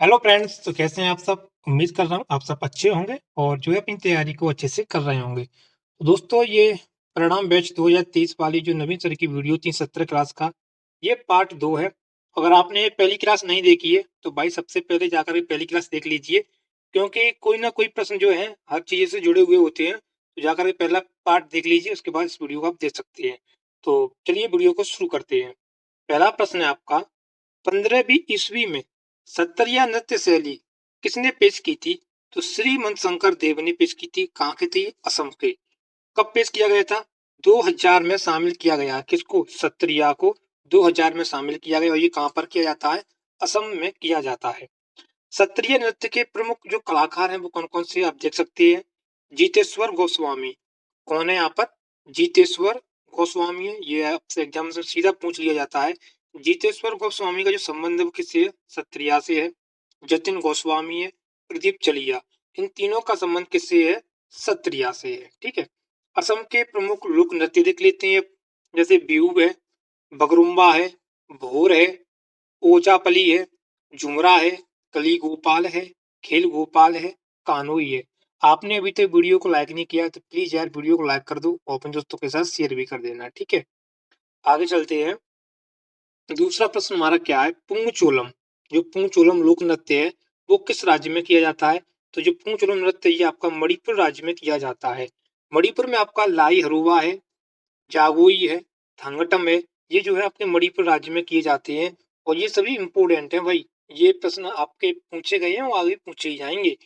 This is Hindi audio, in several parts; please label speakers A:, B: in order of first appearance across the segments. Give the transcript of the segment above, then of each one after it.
A: हेलो फ्रेंड्स, तो कैसे हैं आप सब? उम्मीद कर रहा हूँ आप सब अच्छे होंगे और जो है अपनी तैयारी को अच्छे से कर रहे होंगे। तो दोस्तों, ये परिणाम बैच 2023 वाली जो नवीन सर की वीडियो थी 17 क्लास का, ये पार्ट 2 है। अगर आपने पहली क्लास नहीं देखी है तो भाई सबसे पहले जाकर के पहली क्लास देख लीजिए, क्योंकि कोई ना कोई प्रश्न जो है हर चीज़ से जुड़े हुए होते हैं। तो जाकर के पहला पार्ट देख लीजिए, उसके बाद इस वीडियो को आप देख सकते हैं। तो चलिए वीडियो को शुरू करते हैं। पहला प्रश्न है आपका, 15वीं ईस्वी में सत्तरिया नृत्य शैली किसने पेश की थी? तो श्री मनशंकर देव ने पेश की थी। कहाँ की थी? असम के। कब पेश किया गया था? 2000 में शामिल किया गया। किसको? सत्तरिया को 2000 में शामिल किया गया। और ये कहाँ पर किया जाता है? असम में किया जाता है। सत्तरिया नृत्य के प्रमुख जो कलाकार हैं वो कौन कौन से आप देख सकते हैं। जीतेश्वर गोस्वामी। कौन है यहाँ पर? जीतेश्वर गोस्वामी है। ये आपसे एग्जाम से सीधा पूछ लिया जाता है। जीतेश्वर गोस्वामी का जो संबंध है वो किससे है? सत्तरिया से है। जतिन गोस्वामी है, प्रदीप चलिया, इन तीनों का संबंध किससे है? सत्तरिया से है। ठीक है। असम के प्रमुख लोक नृत्य देख लेते हैं। जैसे बिहू है, बगरुम्बा है, भोर है, ओजापली है, झुमरा है, कली गोपाल है, खेल गोपाल है, कानोई है। आपने अभी तक वीडियो को लाइक नहीं किया तो प्लीज यार वीडियो को लाइक कर दो और अपने दोस्तों के साथ शेयर भी कर देना। ठीक है, आगे चलते हैं। दूसरा प्रश्न हमारा क्या है? पुंगचोलम। जो पुंगचोलम लोक नृत्य है वो किस राज्य में किया जाता है? तो जो पुंगचोलम नृत्य ये आपका मणिपुर राज्य में किया जाता है। मणिपुर में आपका लाई हरुवा है, जागोई है, थांगटम है। ये जो है अपने मणिपुर राज्य में किए जाते हैं। और ये सभी इंपोर्टेंट है भाई। ये प्रश्न आपके पूछे गए हैं और आगे पूछे ही जाएंगे।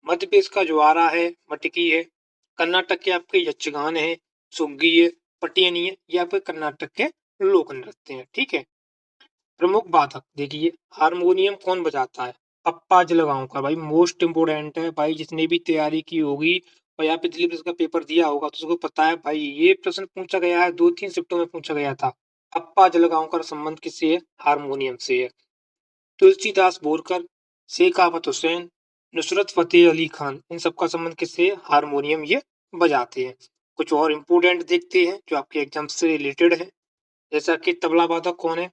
A: मध्य प्रदेश का ज्वारा है, मटकी है। कर्नाटक के आपके यक्षगान है, सुग्गी है, पटियनी है। ये आपके कर्नाटक के लोक नृत्य हैं। ठीक है। प्रमुख वादक देखिए, हारमोनियम कौन बजाता है? अप्पा जलगांवकर। भाई मोस्ट इम्पोर्टेंट है भाई, जिसने भी तैयारी की होगी और यहाँ पे दिल्ली पुलिस का पेपर दिया होगा तो उसको पता है भाई। ये प्रश्न पूछा गया है, 2-3 शिफ्टों में पूछा गया था। अप्पा जलगांवकर संबंध किससे है? हारमोनियम से है। तुलसीदास बोरकर, शेख आफत हुसैन, नुसरत फतेह अली खान, इन सबका संबंध किससे है? हारमोनियम ये बजाते हैं। कुछ और इम्पोर्टेंट देखते हैं जो आपके एग्जाम से रिलेटेड है। जैसा कि तबला वादक कौन है?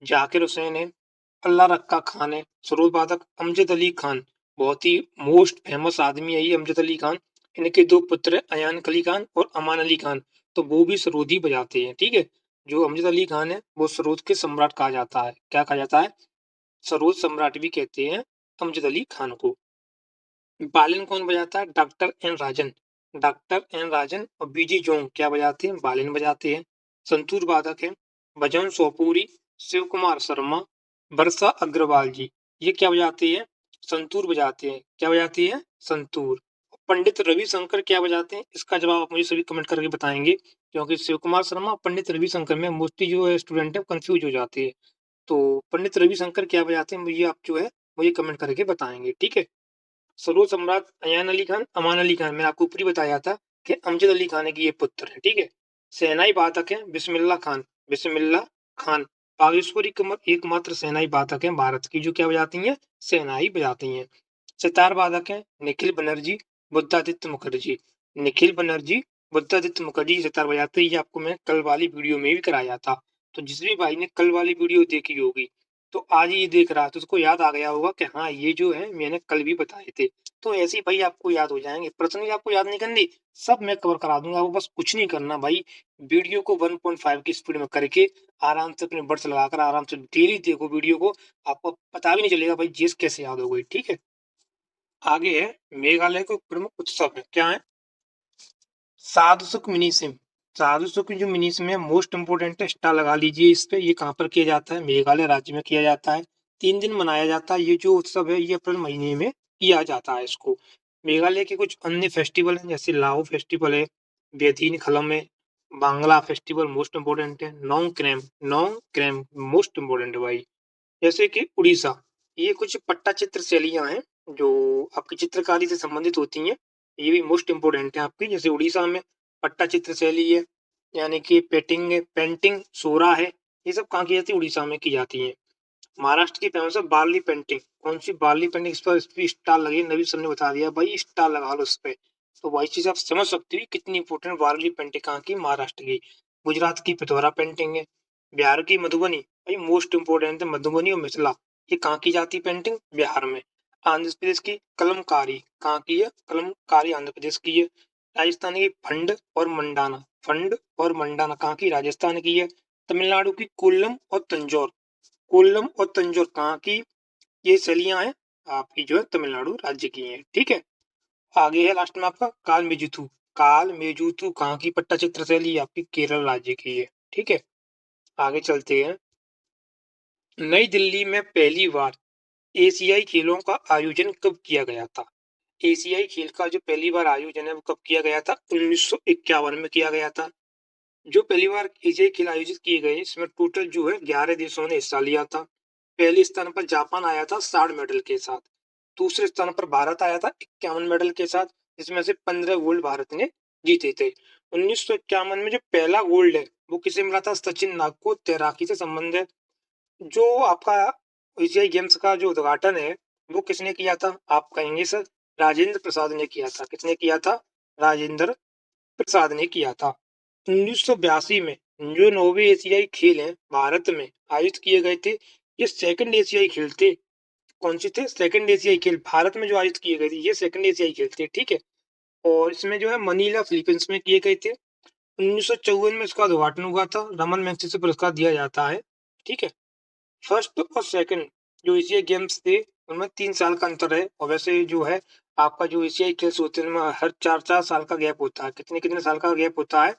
A: जाकिर हुसैन है, अल्लाह रक्का खान है। सरोद वादक अमजद अली खान, बहुत ही मोस्ट फेमस आदमी है ये अमजद अली खान। इनके दो पुत्र हैं, अयान अली खान और अमान अली खान। तो वो भी सरोद ही बजाते हैं। ठीक है। जो अमजद अली खान है वो सरोद के सम्राट कहा जाता है। क्या कहा जाता है? सरोद सम्राट भी कहते हैं अमजद अली खान को। बालिन कौन बजाता है? डॉक्टर एन राजन। डॉक्टर एन राजन और बीजी जोंग क्या बजाते हैं? बालिन बजाते हैं। संतूर वादक है भजन सोपूरी, शिव कुमार शर्मा, वर्षा अग्रवाल जी। ये क्या बजाते हैं? संतूर बजाते हैं। क्या बजाती है? संतूर। पंडित रविशंकर क्या बजाते हैं? इसका जवाब आप मुझे सभी कमेंट करके बताएंगे, क्योंकि शिव कुमार शर्मा पंडित रविशंकर में मोस्टली जो है स्टूडेंट है कंफ्यूज हो जाते हैं। तो पंडित रविशंकर क्या बजाते हैं मुझे आप जो है मुझे कमेंट करके बताएंगे। ठीक है। सरोद सम्राट अयान अली खान, अमान अली खान, मैंने आपको ऊपर ही बताया था कि अमजद अली खान की ये पुत्र है। ठीक है। सेनाई वादक है बिस्मिल्लाह खान। बिस्मिल्लाह खान बागेश्वरी एकमात्र सेनाई वादक है भारत की जो क्या बजाती हैं? सेनाई बजाती हैं। सितार वादक है निखिल बनर्जी, बुद्धादित्य मुखर्जी। निखिल बनर्जी, बुद्धादित्य मुखर्जी सितार बजाते हैं। ये आपको मैं कल वाली वीडियो में भी कराया था। तो जिस भी भाई ने कल वाली वीडियो देखी होगी तो आज ये देख रहा है तो उसको याद आ गया होगा कि हाँ ये जो है मैंने कल भी बताए थे। तो ऐसे ही भाई आपको याद हो जाएंगे। प्रश्न ही आपको याद नहीं करनी, सब मैं कवर करा दूंगा। वो बस कुछ नहीं करना भाई, वीडियो को 1.5 की स्पीड में करके आराम से अपने बड्स लगाकर आराम से डेली देखो वीडियो को। आपको पता भी नहीं चलेगा भाई जीएस कैसे याद हो गई। ठीक है। आगे है मेघालय के प्रमुख उत्सव है। क्या है? साधु सुख मिनीसिम। साधु सुख जो मिनीसिम है मोस्ट इंपोर्टेंट है, स्टार लगा लीजिए इस पे। ये कहाँ पर किया जाता है? मेघालय राज्य में किया जाता है। 3 दिन मनाया जाता है। ये जो उत्सव है ये अप्रैल महीने में किया जाता है इसको। मेघालय के कुछ अन्य फेस्टिवल हैं जैसे लाओ फेस्टिवल है, बेदीन खलम है, बांग्ला फेस्टिवल मोस्ट इम्पोर्टेंट है, नोंग क्रेम मोस्ट इम्पोर्टेंट है भाई। जैसे कि उड़ीसा, ये कुछ पट्टा चित्र शैलियां हैं जो आपकी चित्रकारी से संबंधित होती हैं। ये भी मोस्ट इम्पोर्टेंट है आपकी। जैसे उड़ीसा में पट्टा चित्र शैली है, यानी कि पेटिंग है, पेंटिंग, सोरा है। ये सब कहाँ की जाती है? उड़ीसा में की जाती है। महाराष्ट्र की फेमस है बार्ली पेंटिंग। कौन सी बार्ली पेंटिंग? इस पर स्टार लगे, नबी सर ने बता दिया भाई, स्टार लगा लो इस पे। तो वही चीज आप समझ सकते हो कितनी इंपॉर्टेंट बार्ली पेंटिंग कहाँ की? महाराष्ट्र की। गुजरात की पिथौरा पेंटिंग है। बिहार की मधुबनी, भाई मोस्ट इंपोर्टेंट है मधुबनी और मिथिला। ये कहाँ की जाती पेंटिंग? बिहार में। आंध्र प्रदेश की कलमकारी कहाँ की है? कलमकारी आंध्र प्रदेश की है। राजस्थान की फंड और मंडाना कहाँ की? राजस्थान की है। तमिलनाडु की कोल्लम और तंजौर कहाँ की? ये शैलियां हैं आपकी जो है तमिलनाडु राज्य की हैं। ठीक है, आगे है लास्ट में आपका काल मेजुतु कहाँ की पट्टचित्र शैली? आपकी केरल राज्य की है। ठीक है, आगे चलते हैं। नई दिल्ली में पहली बार एशियाई खेलों का आयोजन कब किया गया था? एशियाई खेल का जो पहली बार आयोजन है वो कब किया गया था? 1951 में किया गया था। जो पहली बार एशियाई खेल आयोजित किए गए इसमें टोटल जो है 11 देशों ने हिस्सा लिया था। पहले स्थान पर जापान आया था 60 मेडल के साथ। दूसरे स्थान पर भारत आया था 51 मेडल के साथ, जिसमें से 15 गोल्ड भारत ने जीते थे। 1951 में जो पहला गोल्ड है वो किसे मिला था? सचिन नाग को। तैराकी से संबंध है। जो आपका एशियाई गेम्स का जो उद्घाटन है वो किसने किया था? आप कहेंगे सर राजेंद्र प्रसाद ने किया था। किसने किया था? राजेंद्र प्रसाद ने किया था। 1982 में जो 9वें एशियाई खेल हैं भारत में आयोजित किए गए थे, ये सेकंड एशियाई खेल थे। कौन से थे? सेकंड एशियाई खेल भारत में जो आयोजित किए गए थे ये सेकंड एशियाई खेल थे। ठीक है, और इसमें जो है मनीला फिलीपींस में किए गए थे। 1954 में इसका उद्घाटन हुआ था। रमन मैग्सेसे पुरस्कार दिया जाता है। ठीक है, फर्स्ट और सेकंड जो एशियाई गेम्स थे उनमें 3 साल का अंतर है। और वैसे जो है आपका जो एशियाई खेल होते हैं उनमें हर 4-4 साल का गैप होता है। कितने कितने साल का गैप होता है?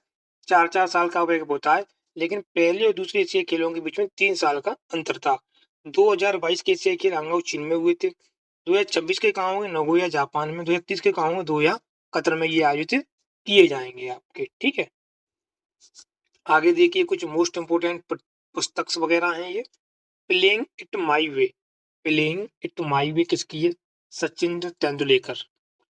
A: 4-4 साल का गैप होता है। लेकिन पहले और दूसरे एशियाई खेलों के बीच में 3 साल का अंतर था। 2022 के एशियाई खेल हांगकांग चीन में हुए थे। 2026 के कहाँ होंगे? नगोया जापान में। 2030 के कहाँ होंगे? दोहा कतर में ये आयोजित किए जाएंगे आपके। ठीक है, आगे देखिए कुछ मोस्ट इम्पोर्टेंट पुस्तक वगैरह हैं ये। प्लेइंग इट माई वे किसकी है? सचिन तेंदुलेकर।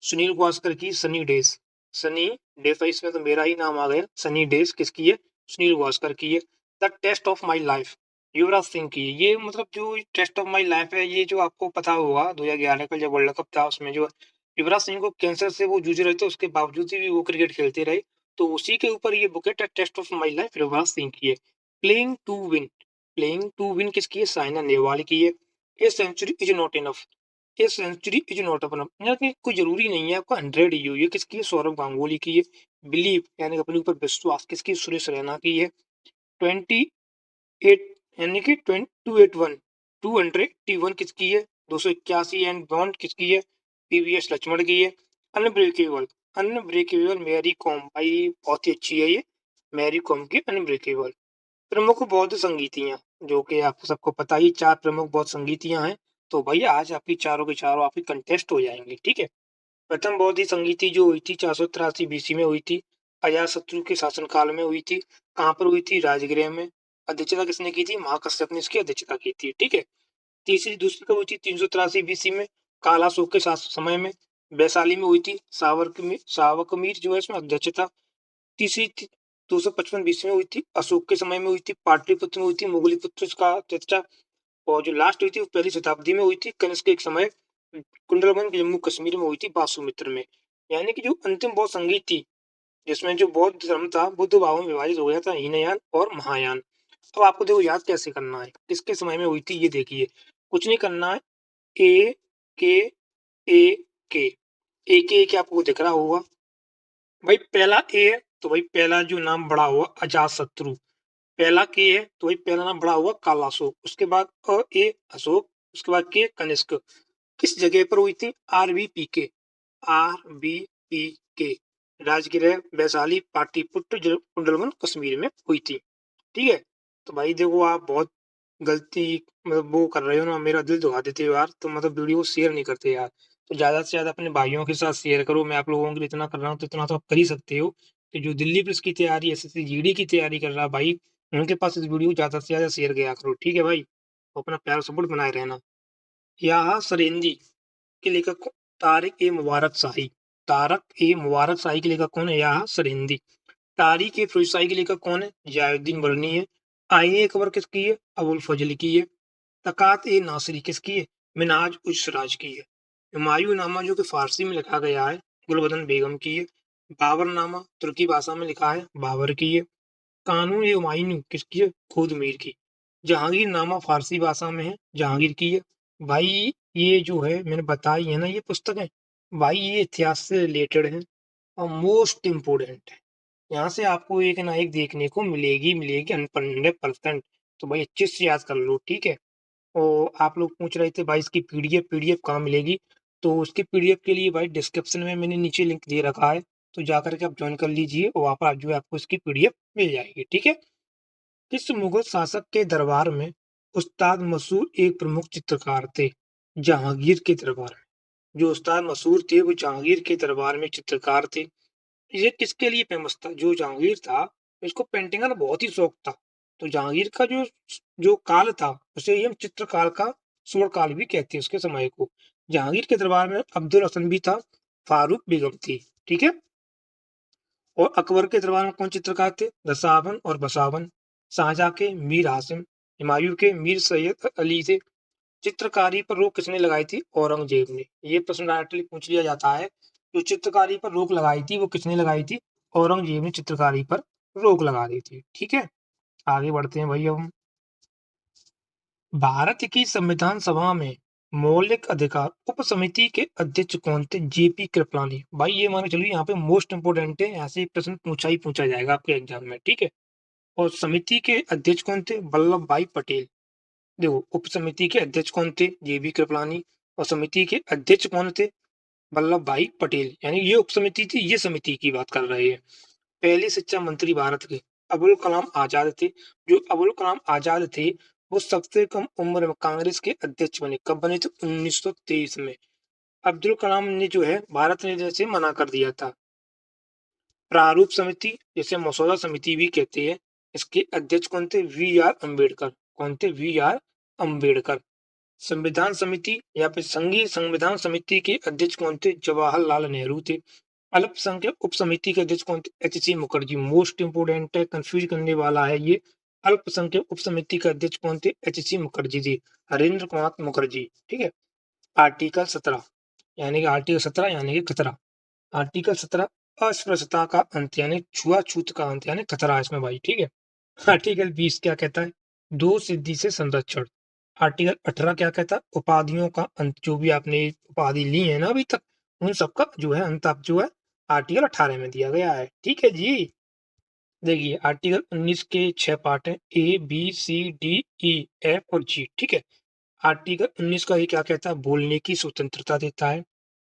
A: सुनील गावस्कर की सनी डेज, इसमें तो मेरा ही नाम आ गया। सनी डेज किसकी है? सुनील गावस्कर की है। The test of my life Yuvraj Singh की है। ये मतलब जो टेस्ट ऑफ माई लाइफ है ये जो आपको पता होगा 2011 का जब वर्ल्ड कप था उसमें जो युवराज सिंह को कैंसर से वो जूझ रहे थे, उसके बावजूद भी वो क्रिकेट खेलते रहे। तो उसी के ऊपर ये बुक है test of my life Yuvraj Singh की है। प्लेइंग टू विन किसकी है? साइना नेहवाल की है। A century is not enough यानी कोई जरूरी नहीं है आपका 100 ही हो। ये किसकी है? सौरव गांगुली की है। बिलीव यानी अपने ऊपर विश्वास किसकी? सुरेश रैना की है। 28 यानी कि 281 किसकी है? 281 एंड बॉन्ड किसकी है? पीवीएस लक्ष्मण की है। अनब्रेकेबल मैरी कॉम, भाई बहुत ही अच्छी है ये मैरी कॉम की अनब्रेकेबल। प्रमुख बौद्ध संगीतियां, जो कि आपको सबको पता ही 4 प्रमुख बौद्ध संगीतियां हैं। तो भैया आज आपकी चारों के चारों आपकी कंटेस्ट हो जाएंगी। ठीक है, प्रथम बौद्ध संगीति जो हुई थी 483 बीसी में हुई थी। अजातशत्रु के शासनकाल में हुई थी। कहाँ पर हुई थी? राजगृह में। अध्यक्षता किसने की थी? महाकश्यप ने इसकी अध्यक्षता की थी। ठीक है, दूसरी कब हुई थी? 383 बीसी में काला अशोक के समय में। वैशाली में हुई थी। सावकमीर जो है इसमें अध्यक्षता। तीसरी 255 में हुई थी। अशोक के समय में हुई थी। पाटलिपुत्र में हुई थी। मुगलिपुत्र का चर्चा। और जो लास्ट हुई थी वो पहली शताब्दी में हुई थी कनिष्क के एक समय। कुंडलबन जम्मू कश्मीर में हुई थी बासुमित्र में। यानी कि जो अंतिम बौद्ध संगीत थी जिसमें जो बौद्ध धर्म था बुद्ध भावों में विभाजित हो गया था हीनयान और महायान। अब आपको देखो याद कैसे करना है, किसके समय में हुई थी ये देखिए। कुछ नहीं करना है। ए के ए के के आपको दिख रहा होगा भाई। पहला ए है तो भाई पहला जो नाम बड़ा हुआ अजात शत्रु। पहला के है तो भाई पहला नाम बड़ा हुआ कालाशोक। उसके बाद ए अशोक। उसके बाद के कनिष्क। किस जगह पर हुई थी? आर बी पी के राजगृह वैशाली पाटलिपुत्र कुंडलवन कश्मीर में हुई थी। ठीक है, तो भाई देखो आप बहुत गलती मतलब वो कर रहे हो ना, मेरा दिल दुखा देते हो यार। तो मतलब वीडियो शेयर नहीं करते यार। तो ज्यादा से ज्यादा अपने भाइयों के साथ शेयर करो। मैं आप लोगों के लिए इतना कर रहा हूँ तो इतना तो आप कर ही सकते हो कि जो दिल्ली पुलिस की तैयारी एसएससी जीडी की तैयारी कर रहा है भाई, उनके पास इस वीडियो ज्यादा से ज्यादा शेयर किया करो। ठीक है भाई, तो अपना प्यार सपोर्ट बनाए रहना। यहाँ सरेंदी के लेखक तारक ए मुबारक शाही के लेखक कौन है? यहाँ सरेंदी। तारीख ए फिरोज शाही के लेखक कौन है? जयालुद्दीन बरनी है। आईने अकबर किसकी है? अबुल फजल की है। तकात ए नासिरी किसकी है? मिनाज उज सिराज की है। हुमायूं नामा जो कि फारसी में लिखा गया है गुलबदन बेगम की है। बाबर नामा तुर्की भाषा में लिखा है बाबर की है। कानून ए हुमायूं किसकी है? खुद मीर की। जहांगीर नामा फारसी भाषा में है जहांगीर की है। भाई ये जो है मैंने बताई है ना ये पुस्तकें, भाई ये इतिहास से रिलेटेड है और मोस्ट इम्पोर्टेंट है। यहाँ से आपको एक ना एक देखने को मिलेगी 100%। तो भाई अच्छे से याद कर लो, ठीक है। और आप लोग पूछ रहे थे भाई इसकी पीडीएफ कहाँ मिलेगी। तो उसकी पीडीएफ के लिए भाई डिस्क्रिप्शन में मैंने नीचे लिंक दे रखा है, तो जा करके आप ज्वाइन कर लीजिए और वहाँ पर आप जो है आपको इसकी पीडीएफ मिल जाएगी, ठीक है। किस मुगल शासक के दरबार में उस्ताद मसूद एक प्रमुख चित्रकार थे? जहांगीर के दरबार में जो उस्ताद मसूद थे वो जहांगीर के दरबार में चित्रकार थे। ये किसके लिए फेमस था? जो जहांगीर था इसको पेंटिंग का ना बहुत ही शौक था। तो जहांगीर का जो जो काल था उसे ही हम चित्रकाल का स्वर्ण काल भी कहते हैं उसके समय को। जहांगीर के दरबार में अब्दुल हसन भी था, फारूक बेगम थी, ठीक है। और अकबर के दरबार में कौन चित्रकार थे? दशावन और बसावन। शाहजहां के मीर हासिम, हुमायूं के मीर सैयद अली थे। चित्रकारी पर रोक किसने लगाई थी? औरंगजेब ने। ये प्रश्न डायरेक्टली पूछ लिया जाता है। जो चित्रकारी पर रोक लगाई थी वो किसने लगाई थी? औरंगजेब ने चित्रकारी पर रोक लगा दी थी, ठीक है। आगे बढ़ते हैं भाई अब हम। भारत की संविधान सभा में मौलिक अधिकार उप समिति के अध्यक्ष कौन थे? जेपी कृपलानी। भाई ये मान के चलिए यहाँ पे मोस्ट इंपोर्टेंट है, ऐसे ही प्रश्न पूछा जाएगा आपके एग्जाम में, ठीक है। और समिति के अध्यक्ष कौन थे? वल्लभ भाई पटेल। देखो उप समिति के अध्यक्ष कौन थे? जेबी कृपलानी। और समिति के अध्यक्ष कौन थे? वल्लभ भाई पटेल। यानी ये उप समिति थी, ये समिति की बात कर रहे हैं। पहले शिक्षा मंत्री भारत के अबुल कलाम आजाद थे। जो अबुल कलाम आजाद थे वो सबसे कम उम्र में कांग्रेस के अध्यक्ष बने। कब बने थे? 1923 में। अब्दुल कलाम ने जो है भारत निर्णय से मना कर दिया था। प्रारूप समिति जिसे मसौदा समिति भी कहते हैं, इसके अध्यक्ष कौन थे? B R Ambedkar. कौन थे? B R Ambedkar. संविधान समिति या फिर संघीय संविधान समिति के अध्यक्ष कौन थे? जवाहरलाल नेहरू थे। अल्पसंख्यक उप समिति के अध्यक्ष कौन थे? H C Mukherjee. Most important है, कंफ्यूज करने वाला है ये। अल्पसंख्यक उप समिति के अध्यक्ष कौन थे? एच सी मुखर्जी जी, हरेंद्र कुमार मुखर्जी, ठीक है। आर्टिकल 17 यानी कि आर्टिकल 17 यानी कि खतरा। आर्टिकल 17 अस्पृश्यता का अंत यानी छुआछूत का अंत यानी खतरा है इसमें भाई, ठीक है। आर्टिकल 20 क्या कहता है? दो सिद्धि से संरक्षण। आर्टिकल 18 क्या कहता है? उपाधियों का अंत। जो भी आपने उपाधि ली है ना अभी तक, उन सबका जो है अंत आप जो है आर्टिकल 18 में दिया गया है, ठीक है जी। देखिए आर्टिकल 19 के 6 पार्ट हैं, A B C D E F और G, ठीक है। आर्टिकल 19 का ये क्या कहता है? बोलने की स्वतंत्रता देता है।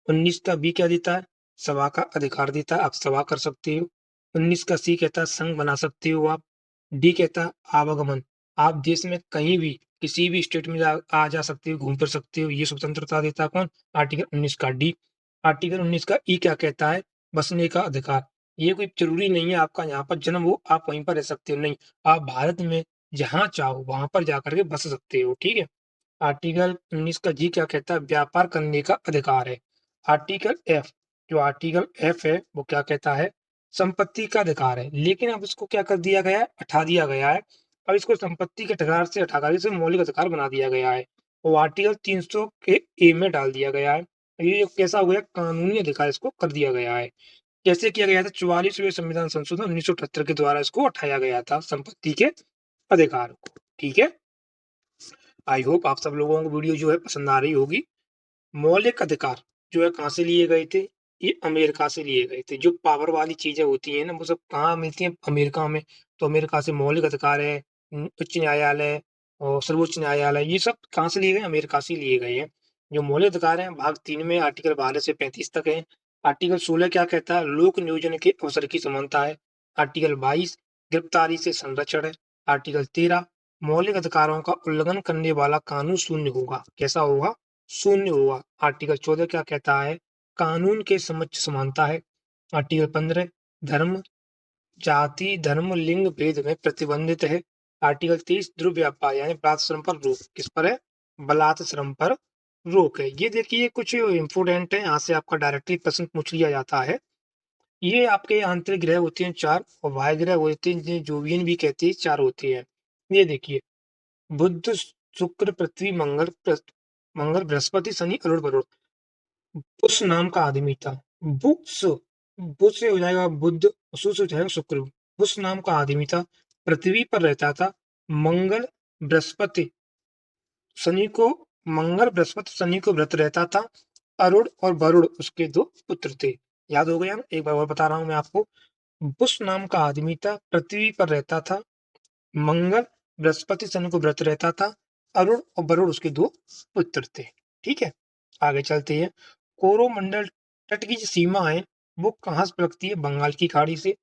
A: 19 का बी क्या देता है? सभा का अधिकार देता है, आप सभा कर सकते हो। 19 का सी कहता है संघ बना सकते हो आप। डी कहता है आवागमन, आप देश में कहीं भी किसी भी स्टेट में आ जा सकते हो, घूम फिर सकते हो, ये स्वतंत्रता देता है कौन? आर्टिकल 19 का डी। आर्टिकल 19 का ई क्या कहता है? बसने का अधिकार। ये कोई जरूरी नहीं है आपका यहाँ पर जन्म हो आप वहीं पर रह सकते हो, नहीं, आप भारत में जहाँ चाहो वहां पर जाकर के बस सकते हो, ठीक है। आर्टिकल 19 का जी क्या कहता है? व्यापार करने का अधिकार है। आर्टिकल एफ, जो आर्टिकल एफ है वो क्या कहता है? संपत्ति का अधिकार है। लेकिन अब इसको क्या कर दिया गया है? हटा दिया गया है। अब इसको संपत्ति के अधिकार से हटाकर इसे मौलिक अधिकार बना दिया गया है। वो आर्टिकल 300 के ए में डाल दिया गया है। ये कैसा हो गया? कानूनी अधिकार इसको कर दिया गया है। कैसे किया गया था? 44वें संविधान संशोधन 1978 के द्वारा इसको हटाया गया था संपत्ति के अधिकार को, ठीक है। आई होप आप सब लोगों को वीडियो जो है पसंद आ रही होगी। मौलिक अधिकार जो है कहाँ से लिए गए थे? ये अमेरिका से लिए गए थे। जो पावर वाली चीजें होती हैं ना वो सब कहाँ मिलती हैं? अमेरिका में। तो अमेरिका से मौलिक अधिकार है, उच्च न्यायालय और सर्वोच्च न्यायालय, ये सब कहाँ से लिए गए? अमेरिका से लिए गए हैं। जो मौलिक अधिकार हैं भाग 3 में आर्टिकल 12 से 35 तक है। आर्टिकल 16 क्या कहता है? लोक नियोजन के अवसर की समानता है। आर्टिकल 22 गिरफ्तारी से संरक्षण है। आर्टिकल 13 मौलिक अधिकारों का उल्लंघन करने वाला कानून शून्य होगा। कैसा होगा? शून्य हुआ। आर्टिकल 14 क्या कहता है? कानून के समक्ष समानता है। आर्टिकल 15 धर्म जाति धर्म लिंग भेद में प्रतिबंधित है। आर्टिकल 30 ध्रुव व्यापार यानी बलात् श्रम पर रोक। किस पर है? बलात् श्रम पर रोक है। ये देखिए कुछ इंपोर्टेंट है, यहाँ से आपका डायरेक्टली प्रश्न पूछ लिया जाता है। ये आपके आंतरिक ग्रह होते हैं 4 और बाह्य ग्रह होते हैं जिन्हें जोवियन भी कहते हैं, 4 होते हैं। ये देखिए बुध शुक्र पृथ्वी मंगल बृहस्पति शनि अरुण वरुण। बुश नाम का आदमी था। बुश, बुश से हो जाएगा बुध, सु से हो जाएगा शुक्र। बुश नाम का आदमी था, पृथ्वी पर रहता था, मंगल बृहस्पति शनि को मंगल बृहस्पति शनि को व्रत रहता था। अरुण और वरुण उसके 2 पुत्र थे। याद हो गया ना? एक बार और बता रहा हूँ मैं आपको। बुध नाम का आदमी था, पृथ्वी पर रहता था। मंगल बृहस्पति शनि को व्रत रहता था। अरुण और वरुण उसके 2 पुत्र थे। ठीक है, आगे चलते हैं। कोरोमंडल तट की जो सीमा है वो कहाँ से लगती है? बंगाल की खाड़ी से।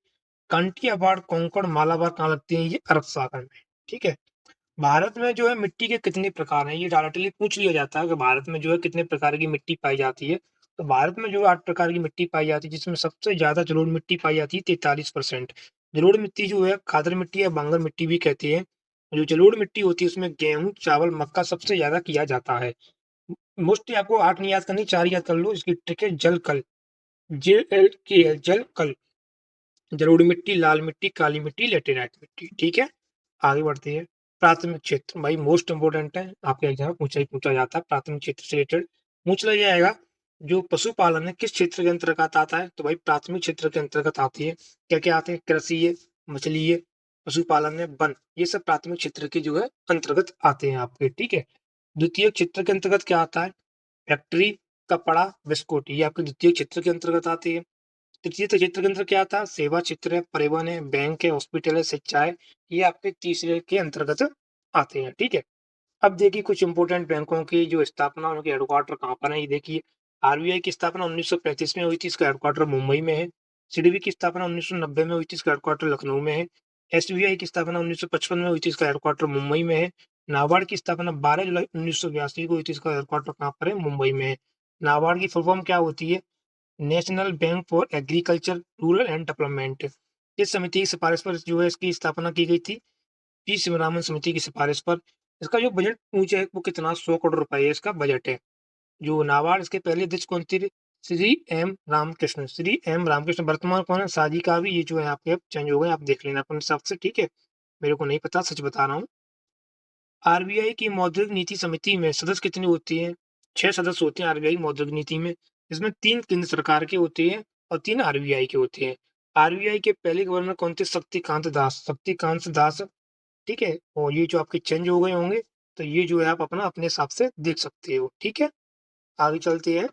A: कांटियावाड़, कोंकण, मालाबार कहाँ लगती है? ये अरब सागर में। ठीक है। भारत में जो है मिट्टी के कितने प्रकार हैं? ये डायरेक्टली पूछ लिया जाता है कि भारत में जो है कितने प्रकार की मिट्टी पाई जाती है। तो भारत में जो 8 प्रकार की मिट्टी पाई जाती है, जिसमें सबसे ज्यादा जलोढ़ मिट्टी पाई जाती है 43%। जलोढ़ मिट्टी जो है खादर मिट्टी या बांगर मिट्टी भी कहते हैं। जो जलोढ़ मिट्टी होती है उसमें गेहूं, चावल, मक्का सबसे ज्यादा किया जाता है। मोस्टली आपको 8 नहीं याद करनी, 4 याद कर लो। इसकी ट्रिक है जल कल, JLKL, जल कल। जलोढ़ मिट्टी, लाल मिट्टी, काली मिट्टी, लेटेराइट मिट्टी। ठीक है, आगे बढ़ते हैं। प्राथमिक क्षेत्र भाई मोस्ट इंपोर्टेंट है, आपके एग्जाम में पूछा ही पूछा जाता है। प्राथमिक क्षेत्र से रिलेटेड पूछ लिया जाएगा। जो पशुपालन है किस क्षेत्र के अंतर्गत आता है? तो भाई प्राथमिक क्षेत्र के अंतर्गत आती है। क्या क्या आते हैं? कृषि है, मछली है, पशुपालन है, वन, ये सब प्राथमिक क्षेत्र के जो है अंतर्गत आते हैं आपके। ठीक है। द्वितीय क्षेत्र के अंतर्गत क्या आता है? फैक्ट्री, कपड़ा, बिस्कुट, ये आपके द्वितीय क्षेत्र के अंतर्गत आती है। तृतीय क्षेत्र के अंदर क्या आता है? सेवा क्षेत्र है, परिवहन है, बैंक है, हॉस्पिटल है, शिक्षा है, ये आपके तीसरे के अंतर्गत आते हैं। ठीक है। अब देखिए कुछ इंपोर्टेंट बैंकों की जो स्थापना, उनके हेडक्वार्टर कहाँ पर है ये देखिए। आरबीआई की स्थापना 1935 में हुई थी, इसका हेडक्वार्टर मुंबई में है। सिडबी की स्थापना 1990 में हुई थी, इसका हेडक्वार्टर लखनऊ में है। एसबीआई की स्थापना 1955 में हुई थी, इसका हेडक्वार्टर मुंबई में है। नाबार्ड की स्थापना 12 जुलाई 1982 को हुई थी, इसका हेडक्वार्टर कहाँ पर है? मुंबई में है। नाबार्ड की फुल फॉर्म क्या होती है? National bank for agriculture, rural and development. इस समिति की सिफारिश पर जो है इसकी स्थापना की गई थी, पी शिवरामन समिति की सिफारिश पर। इसका जो बजट ऊंचा है वो कितना? 100 करोड़ रुपए है इसका बजट है। जो नाबार्ड, इसके पहले अध्यक्ष कौन थे? श्री एम रामकृष्ण। श्री एम रामकृष्ण। वर्तमान कौन है? साजी का भी, ये जो है आपके अब चेंज हो गए, आप देख लेना अपने हिसाब से। ठीक है, मेरे को नहीं पता, सच बता रहा हूँ। आरबीआई की मौद्रिक नीति समिति में सदस्य कितने होते हैं? 6 सदस्य होते हैं आरबीआई मौद्रिक नीति में। इसमें 3 केंद्र सरकार के होते हैं और 3 आरबीआई के होते हैं। आरबीआई के पहले गवर्नर कौन थे? शक्तिकांत दास। शक्तिकांत दास। ठीक है, और ये जो आपके चेंज हो गए होंगे, तो ये जो है आप अपना अपने हिसाब से देख सकते हो। ठीक है, आगे चलते हैं।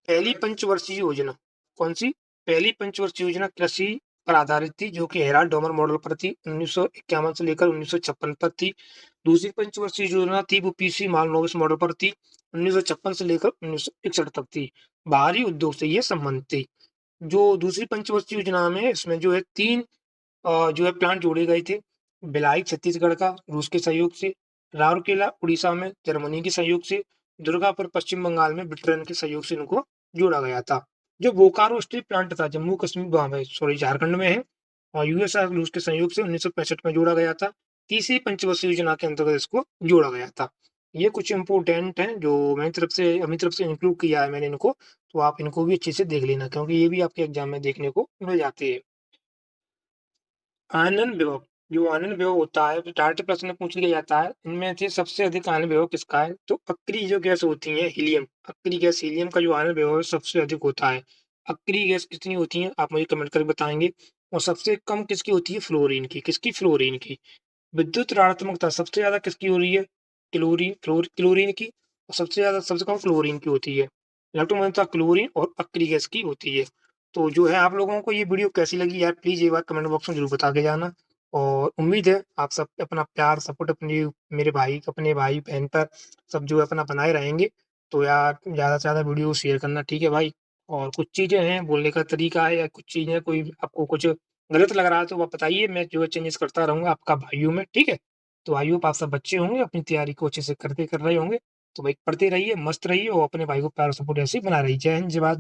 A: पहली पंचवर्षीय योजना कौन सी? पहली पंचवर्षीय योजना कृषि पर आधारित थी, जो कि हेराल्ड डोमर मॉडल पर थी। 1951 से लेकर 1956 तक थी। दूसरी पंचवर्षीय योजना थी वो पीसी मालनोबिस मॉडल पर थी। 1956 से लेकर 1961 तक थी। बाहरी उद्योग से ये संबंधित थी। जो दूसरी पंचवर्षीय योजना में, इसमें जो है 3 जो है प्लांट जोड़े गए थे। भिलाई छत्तीसगढ़ का रूस के सहयोग से, राउरकेला उड़ीसा में जर्मनी के सहयोग से, दुर्गापुर पश्चिम बंगाल में ब्रिटेन के सहयोग से इनको जोड़ा गया था। जो बोकारो स्टील प्लांट था जम्मू कश्मीर, सॉरी झारखंड में है, और यूएसआर रूस के सहयोग से 1965 में जोड़ा गया था। तीसरी पंचवर्षीय योजना के अंतर्गत इसको जोड़ा गया था। ये कुछ इंपोर्टेंट हैं जो मेरी तरफ से इंक्लूड किया है मैंने इनको। तो आप इनको भी अच्छे से देख लेना, क्योंकि ये भी आपके एग्जाम में देखने को मिल जाते हैं। आनंद विभव, जो आनंद विभव होता है, जो डायरेक्ट प्रश्न में पूछ लिया जाता है, इनमें से सबसे अधिक आनंद विभव किसका है? तो अक्री जो गैस होती है हीलियम, अक्री गैस हीलियम का जो आनंद विभव है सबसे अधिक होता है। अक्री गैस कितनी होती है आप मुझे कमेंट करके बताएंगे। और सबसे कम किसकी होती है? फ्लोरीन की। किसकी? फ्लोरीन की। विद्युत ऋणात्मकता सबसे ज्यादा किसकी हो रही है? क्लोरीन की। और सबसे कम फ्लोरीन की होती है। इलेक्ट्रोमोटिव क्लोरीन और अक्री गैस की होती है। तो जो है आप लोगों को ये वीडियो कैसी लगी यार, प्लीज एक बार कमेंट बॉक्स में जरूर बता के जाना। और उम्मीद है आप सब अपना प्यार सपोर्ट अपनी, मेरे भाई, अपने भाई बहन पर सब जो है अपना बनाए रहेंगे। तो यार ज्यादा से ज्यादा वीडियो शेयर करना, ठीक है भाई। और कुछ चीजें हैं बोलने का तरीका है, या कुछ चीजें कोई आपको कुछ गलत लग रहा है तो वो आप बताइए, मैं जो है चेंजेस करता रहूंगा, आपका भाई हूँ मैं। ठीक है, तो आई होप आप सब बच्चे होंगे अपनी तैयारी को अच्छे से कर रहे होंगे। तो भाई पढ़ते रहिए, मस्त रहिए, और अपने भाई को प्यार और सपोर्ट ऐसे ही बना रहिए। जय हिंद, जय भारत।